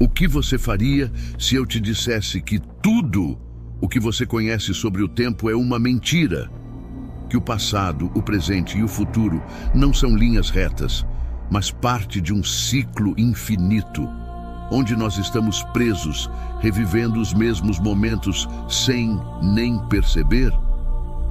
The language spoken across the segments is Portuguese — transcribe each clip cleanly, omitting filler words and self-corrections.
O que você faria se eu te dissesse que tudo o que você conhece sobre o tempo é uma mentira? Que o passado, o presente e o futuro não são linhas retas, mas parte de um ciclo infinito, onde nós estamos presos, revivendo os mesmos momentos sem nem perceber?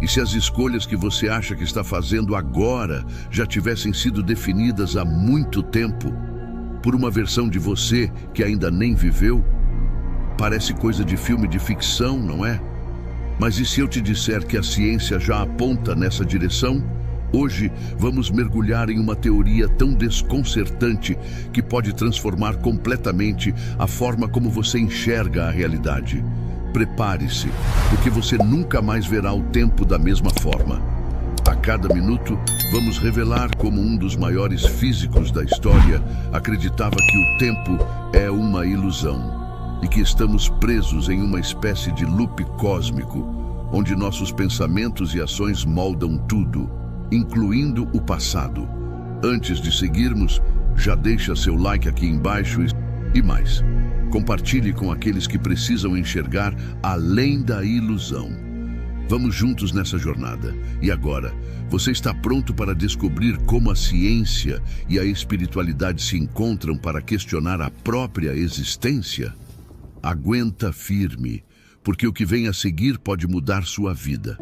E se as escolhas que você acha que está fazendo agora já tivessem sido definidas há muito tempo, por uma versão de você que ainda nem viveu? Parece coisa de filme de ficção, não é? Mas e se eu te disser que a ciência já aponta nessa direção? Hoje vamos mergulhar em uma teoria tão desconcertante que pode transformar completamente a forma como você enxerga a realidade. Prepare-se, porque você nunca mais verá o tempo da mesma forma. A cada minuto, vamos revelar como um dos maiores físicos da história acreditava que o tempo é uma ilusão e que estamos presos em uma espécie de loop cósmico, onde nossos pensamentos e ações moldam tudo, incluindo o passado. Antes de seguirmos, já deixa seu like aqui embaixo e mais. Compartilhe com aqueles que precisam enxergar além da ilusão. Vamos juntos nessa jornada. E agora, você está pronto para descobrir como a ciência e a espiritualidade se encontram para questionar a própria existência? Aguenta firme, porque o que vem a seguir pode mudar sua vida.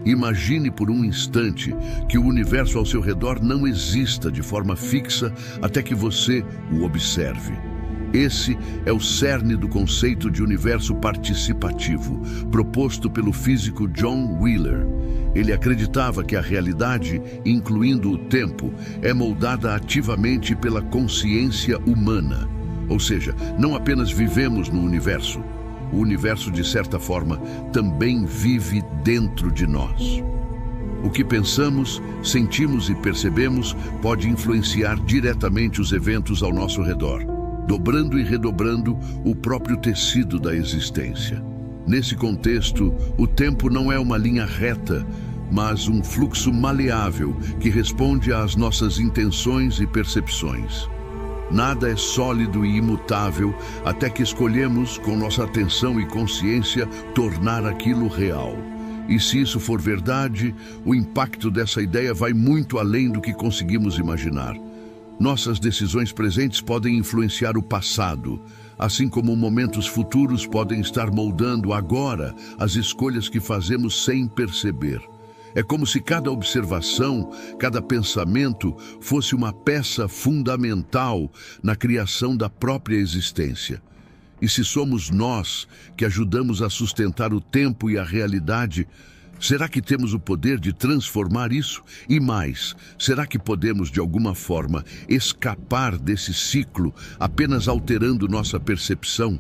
Imagine por um instante que o universo ao seu redor não exista de forma fixa até que você o observe. Esse é o cerne do conceito de universo participativo, proposto pelo físico John Wheeler. Ele acreditava que a realidade, incluindo o tempo, é moldada ativamente pela consciência humana. Ou seja, não apenas vivemos no universo. O universo, de certa forma, também vive dentro de nós. O que pensamos, sentimos e percebemos pode influenciar diretamente os eventos ao nosso redor, dobrando e redobrando o próprio tecido da existência. Nesse contexto, o tempo não é uma linha reta, mas um fluxo maleável que responde às nossas intenções e percepções. Nada é sólido e imutável até que escolhemos, com nossa atenção e consciência, tornar aquilo real. E se isso for verdade, o impacto dessa ideia vai muito além do que conseguimos imaginar. Nossas decisões presentes podem influenciar o passado, assim como momentos futuros podem estar moldando agora as escolhas que fazemos sem perceber. É como se cada observação, cada pensamento fosse uma peça fundamental na criação da própria existência. E se somos nós que ajudamos a sustentar o tempo e a realidade, será que temos o poder de transformar isso? E mais, será que podemos, de alguma forma, escapar desse ciclo apenas alterando nossa percepção?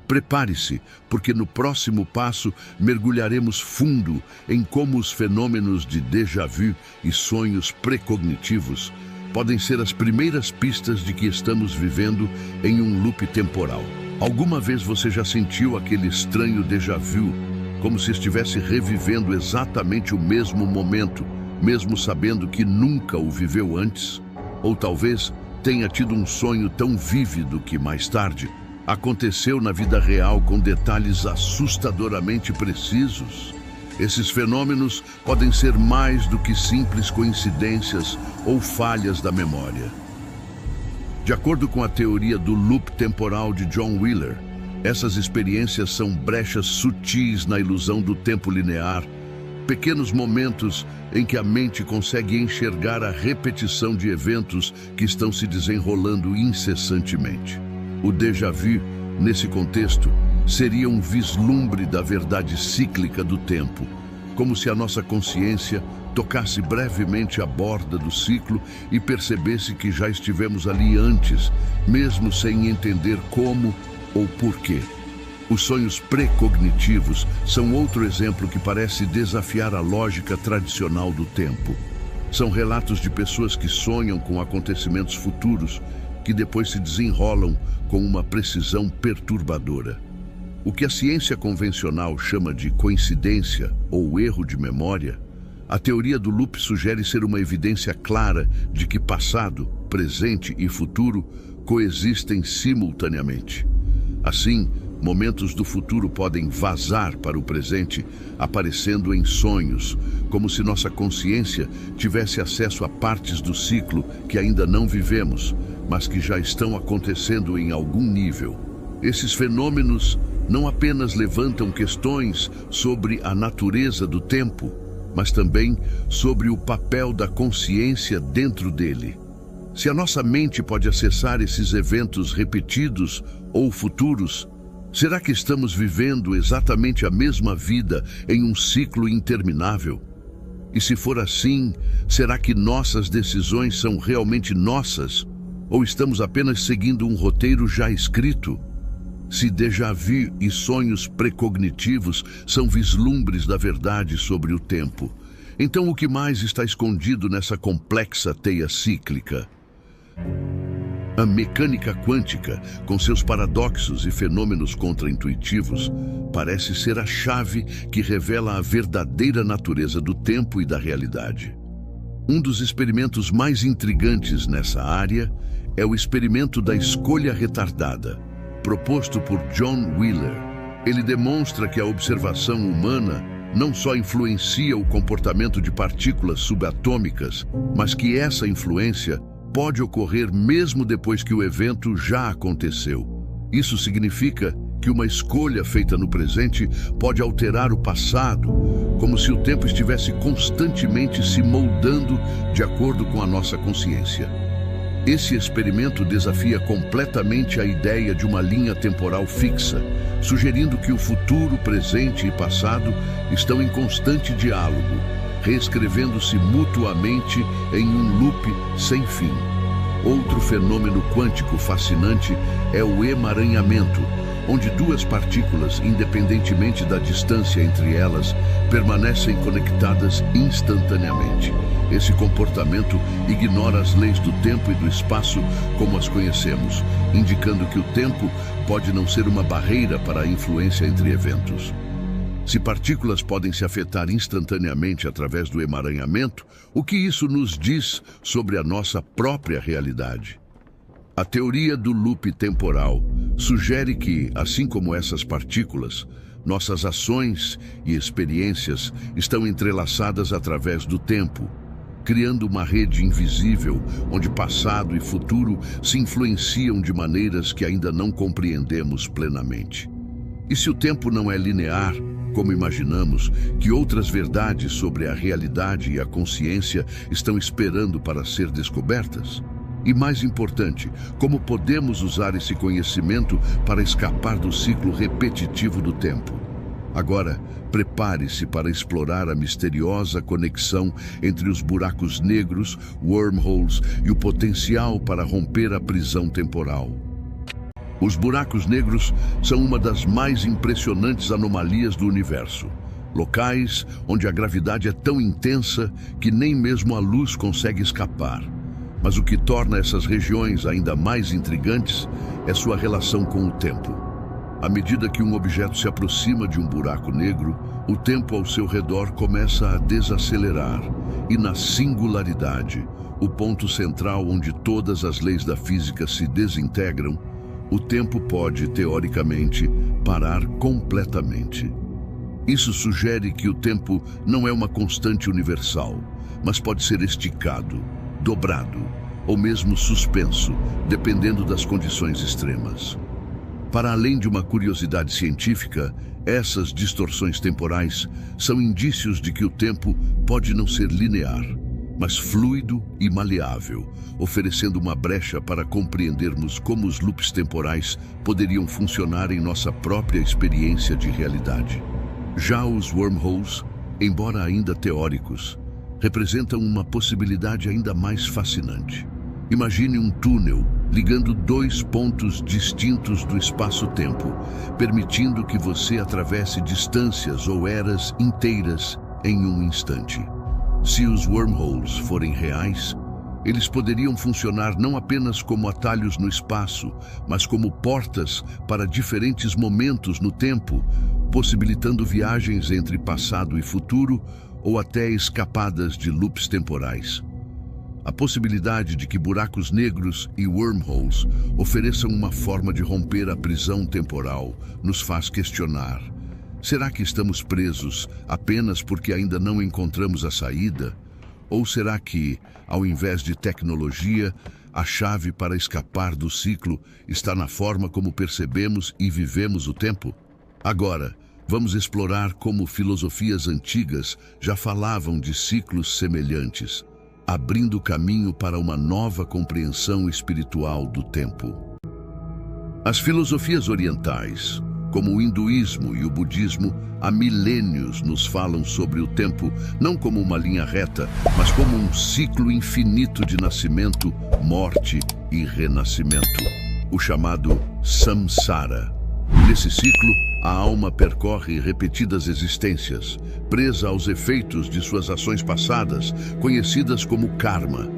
Prepare-se, porque no próximo passo mergulharemos fundo em como os fenômenos de déjà vu e sonhos precognitivos podem ser as primeiras pistas de que estamos vivendo em um loop temporal. Alguma vez você já sentiu aquele estranho déjà vu, como se estivesse revivendo exatamente o mesmo momento, mesmo sabendo que nunca o viveu antes? Ou talvez tenha tido um sonho tão vívido que mais tarde aconteceu na vida real com detalhes assustadoramente precisos? Esses fenômenos podem ser mais do que simples coincidências ou falhas da memória. De acordo com a teoria do loop temporal de John Wheeler, essas experiências são brechas sutis na ilusão do tempo linear, pequenos momentos em que a mente consegue enxergar a repetição de eventos que estão se desenrolando incessantemente. O déjà vu, nesse contexto, seria um vislumbre da verdade cíclica do tempo, como se a nossa consciência tocasse brevemente a borda do ciclo e percebesse que já estivemos ali antes, mesmo sem entender como ou porquê. Os sonhos precognitivos são outro exemplo que parece desafiar a lógica tradicional do tempo. São relatos de pessoas que sonham com acontecimentos futuros que depois se desenrolam com uma precisão perturbadora. O que a ciência convencional chama de coincidência ou erro de memória, a teoria do loop sugere ser uma evidência clara de que passado, presente e futuro coexistem simultaneamente. Assim, momentos do futuro podem vazar para o presente, aparecendo em sonhos, como se nossa consciência tivesse acesso a partes do ciclo que ainda não vivemos, mas que já estão acontecendo em algum nível. Esses fenômenos não apenas levantam questões sobre a natureza do tempo, mas também sobre o papel da consciência dentro dele. Se a nossa mente pode acessar esses eventos repetidos ou futuros, será que estamos vivendo exatamente a mesma vida em um ciclo interminável? E se for assim, será que nossas decisões são realmente nossas? Ou estamos apenas seguindo um roteiro já escrito? Se déjà vu e sonhos precognitivos são vislumbres da verdade sobre o tempo, então o que mais está escondido nessa complexa teia cíclica? A mecânica quântica, com seus paradoxos e fenômenos contraintuitivos, parece ser a chave que revela a verdadeira natureza do tempo e da realidade. Um dos experimentos mais intrigantes nessa área é o experimento da escolha retardada, proposto por John Wheeler. Ele demonstra que a observação humana não só influencia o comportamento de partículas subatômicas, mas que essa influência pode ocorrer mesmo depois que o evento já aconteceu. Isso significa que uma escolha feita no presente pode alterar o passado, como se o tempo estivesse constantemente se moldando de acordo com a nossa consciência. Esse experimento desafia completamente a ideia de uma linha temporal fixa, sugerindo que o futuro, presente e passado estão em constante diálogo, reescrevendo-se mutuamente em um loop sem fim. Outro fenômeno quântico fascinante é o emaranhamento, onde duas partículas, independentemente da distância entre elas, permanecem conectadas instantaneamente. Esse comportamento ignora as leis do tempo e do espaço como as conhecemos, indicando que o tempo pode não ser uma barreira para a influência entre eventos. Se partículas podem se afetar instantaneamente através do emaranhamento, o que isso nos diz sobre a nossa própria realidade? A teoria do loop temporal sugere que, assim como essas partículas, nossas ações e experiências estão entrelaçadas através do tempo, criando uma rede invisível onde passado e futuro se influenciam de maneiras que ainda não compreendemos plenamente. E se o tempo não é linear, como imaginamos, que outras verdades sobre a realidade e a consciência estão esperando para ser descobertas? E mais importante, como podemos usar esse conhecimento para escapar do ciclo repetitivo do tempo? Agora, prepare-se para explorar a misteriosa conexão entre os buracos negros, wormholes e o potencial para romper a prisão temporal. Os buracos negros são uma das mais impressionantes anomalias do universo. Locais onde a gravidade é tão intensa que nem mesmo a luz consegue escapar. Mas o que torna essas regiões ainda mais intrigantes é sua relação com o tempo. À medida que um objeto se aproxima de um buraco negro, o tempo ao seu redor começa a desacelerar. E na singularidade, o ponto central onde todas as leis da física se desintegram, o tempo pode, teoricamente, parar completamente. Isso sugere que o tempo não é uma constante universal, mas pode ser esticado, dobrado ou mesmo suspenso, dependendo das condições extremas. Para além de uma curiosidade científica, essas distorções temporais são indícios de que o tempo pode não ser linear, mas fluido e maleável, oferecendo uma brecha para compreendermos como os loops temporais poderiam funcionar em nossa própria experiência de realidade. Já os wormholes, embora ainda teóricos, representam uma possibilidade ainda mais fascinante. Imagine um túnel ligando dois pontos distintos do espaço-tempo, permitindo que você atravesse distâncias ou eras inteiras em um instante. Se os wormholes forem reais, eles poderiam funcionar não apenas como atalhos no espaço, mas como portas para diferentes momentos no tempo, possibilitando viagens entre passado e futuro ou até escapadas de loops temporais. A possibilidade de que buracos negros e wormholes ofereçam uma forma de romper a prisão temporal nos faz questionar: será que estamos presos apenas porque ainda não encontramos a saída? Ou será que, ao invés de tecnologia, a chave para escapar do ciclo está na forma como percebemos e vivemos o tempo? Agora, vamos explorar como filosofias antigas já falavam de ciclos semelhantes, abrindo caminho para uma nova compreensão espiritual do tempo. As filosofias orientais, como o hinduísmo e o budismo, há milênios nos falam sobre o tempo não como uma linha reta, mas como um ciclo infinito de nascimento, morte e renascimento, o chamado samsara. Nesse ciclo, a alma percorre repetidas existências, presa aos efeitos de suas ações passadas, conhecidas como karma.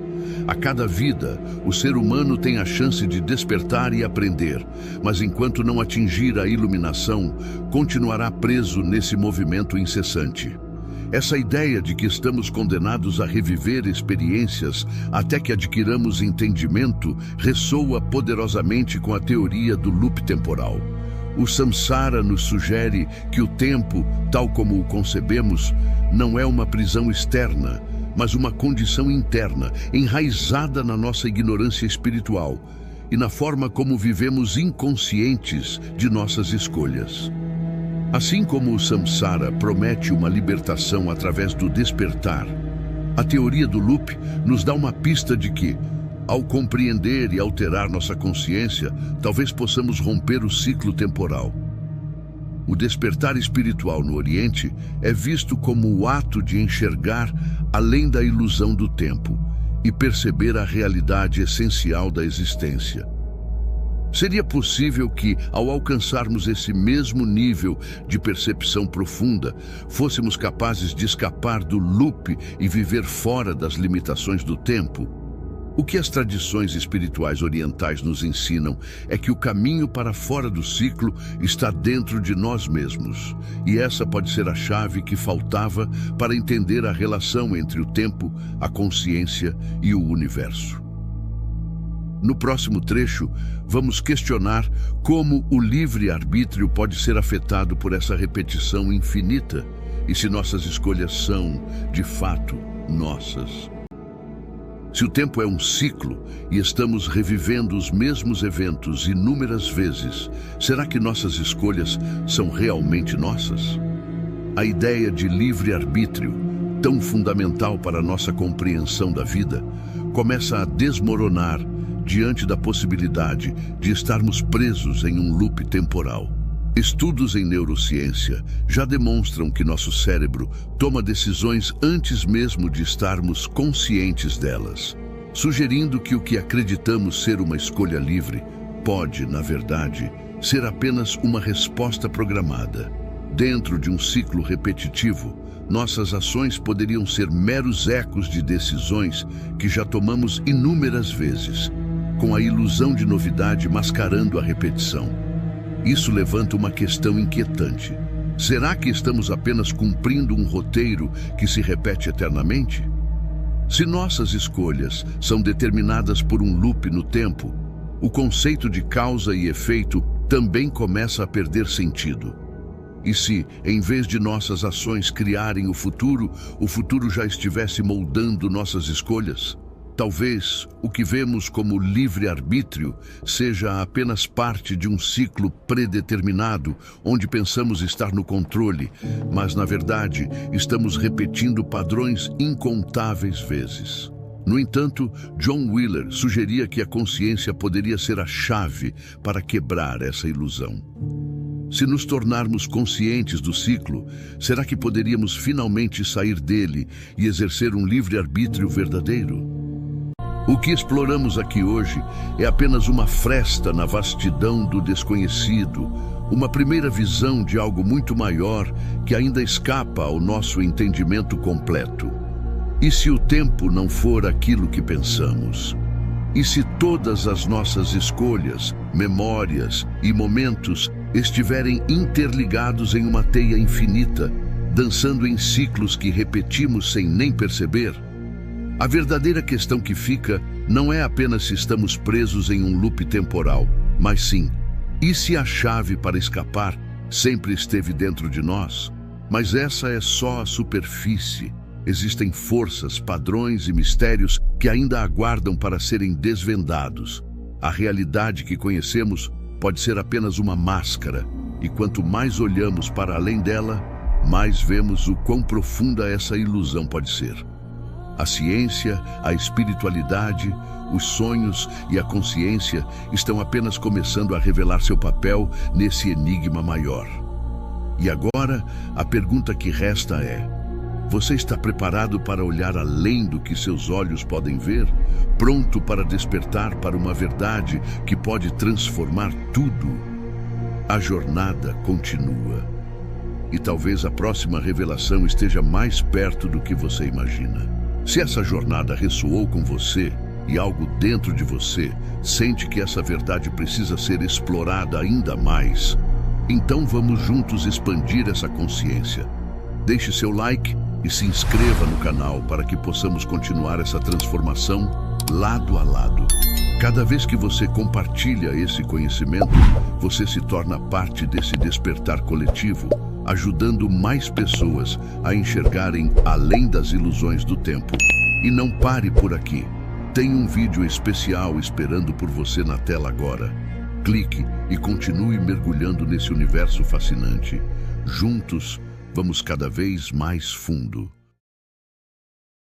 A cada vida, o ser humano tem a chance de despertar e aprender, mas enquanto não atingir a iluminação, continuará preso nesse movimento incessante. Essa ideia de que estamos condenados a reviver experiências até que adquiramos entendimento ressoa poderosamente com a teoria do loop temporal. O samsara nos sugere que o tempo, tal como o concebemos, não é uma prisão externa, mas uma condição interna, enraizada na nossa ignorância espiritual e na forma como vivemos inconscientes de nossas escolhas. Assim como o samsara promete uma libertação através do despertar, a teoria do loop nos dá uma pista de que, ao compreender e alterar nossa consciência, talvez possamos romper o ciclo temporal. O despertar espiritual no Oriente é visto como o ato de enxergar além da ilusão do tempo e perceber a realidade essencial da existência. Seria possível que, ao alcançarmos esse mesmo nível de percepção profunda, fôssemos capazes de escapar do loop e viver fora das limitações do tempo? O que as tradições espirituais orientais nos ensinam é que o caminho para fora do ciclo está dentro de nós mesmos, e essa pode ser a chave que faltava para entender a relação entre o tempo, a consciência e o universo. No próximo trecho, vamos questionar como o livre-arbítrio pode ser afetado por essa repetição infinita e se nossas escolhas são, de fato, nossas. Se o tempo é um ciclo e estamos revivendo os mesmos eventos inúmeras vezes, será que nossas escolhas são realmente nossas? A ideia de livre-arbítrio, tão fundamental para a nossa compreensão da vida, começa a desmoronar diante da possibilidade de estarmos presos em um loop temporal. Estudos em neurociência já demonstram que nosso cérebro toma decisões antes mesmo de estarmos conscientes delas, sugerindo que o que acreditamos ser uma escolha livre pode, na verdade, ser apenas uma resposta programada. Dentro de um ciclo repetitivo, nossas ações poderiam ser meros ecos de decisões que já tomamos inúmeras vezes, com a ilusão de novidade mascarando a repetição. Isso levanta uma questão inquietante. Será que estamos apenas cumprindo um roteiro que se repete eternamente? Se nossas escolhas são determinadas por um loop no tempo, o conceito de causa e efeito também começa a perder sentido. E se, em vez de nossas ações criarem o futuro já estivesse moldando nossas escolhas? Talvez o que vemos como livre-arbítrio seja apenas parte de um ciclo predeterminado, onde pensamos estar no controle, mas, na verdade, estamos repetindo padrões incontáveis vezes. No entanto, John Wheeler sugeria que a consciência poderia ser a chave para quebrar essa ilusão. Se nos tornarmos conscientes do ciclo, será que poderíamos finalmente sair dele e exercer um livre-arbítrio verdadeiro? O que exploramos aqui hoje é apenas uma fresta na vastidão do desconhecido, uma primeira visão de algo muito maior que ainda escapa ao nosso entendimento completo. E se o tempo não for aquilo que pensamos? E se todas as nossas escolhas, memórias e momentos estiverem interligados em uma teia infinita, dançando em ciclos que repetimos sem nem perceber? A verdadeira questão que fica não é apenas se estamos presos em um loop temporal, mas sim, e se a chave para escapar sempre esteve dentro de nós? Mas essa é só a superfície. Existem forças, padrões e mistérios que ainda aguardam para serem desvendados. A realidade que conhecemos pode ser apenas uma máscara, e quanto mais olhamos para além dela, mais vemos o quão profunda essa ilusão pode ser. A ciência, a espiritualidade, os sonhos e a consciência estão apenas começando a revelar seu papel nesse enigma maior. E agora, a pergunta que resta é: você está preparado para olhar além do que seus olhos podem ver? Pronto para despertar para uma verdade que pode transformar tudo? A jornada continua. E talvez a próxima revelação esteja mais perto do que você imagina. Se essa jornada ressoou com você e algo dentro de você sente que essa verdade precisa ser explorada ainda mais, então vamos juntos expandir essa consciência. Deixe seu like e se inscreva no canal para que possamos continuar essa transformação lado a lado. Cada vez que você compartilha esse conhecimento, você se torna parte desse despertar coletivo, ajudando mais pessoas a enxergarem além das ilusões do tempo. E não pare por aqui. Tem um vídeo especial esperando por você na tela agora. Clique e continue mergulhando nesse universo fascinante. Juntos, vamos cada vez mais fundo.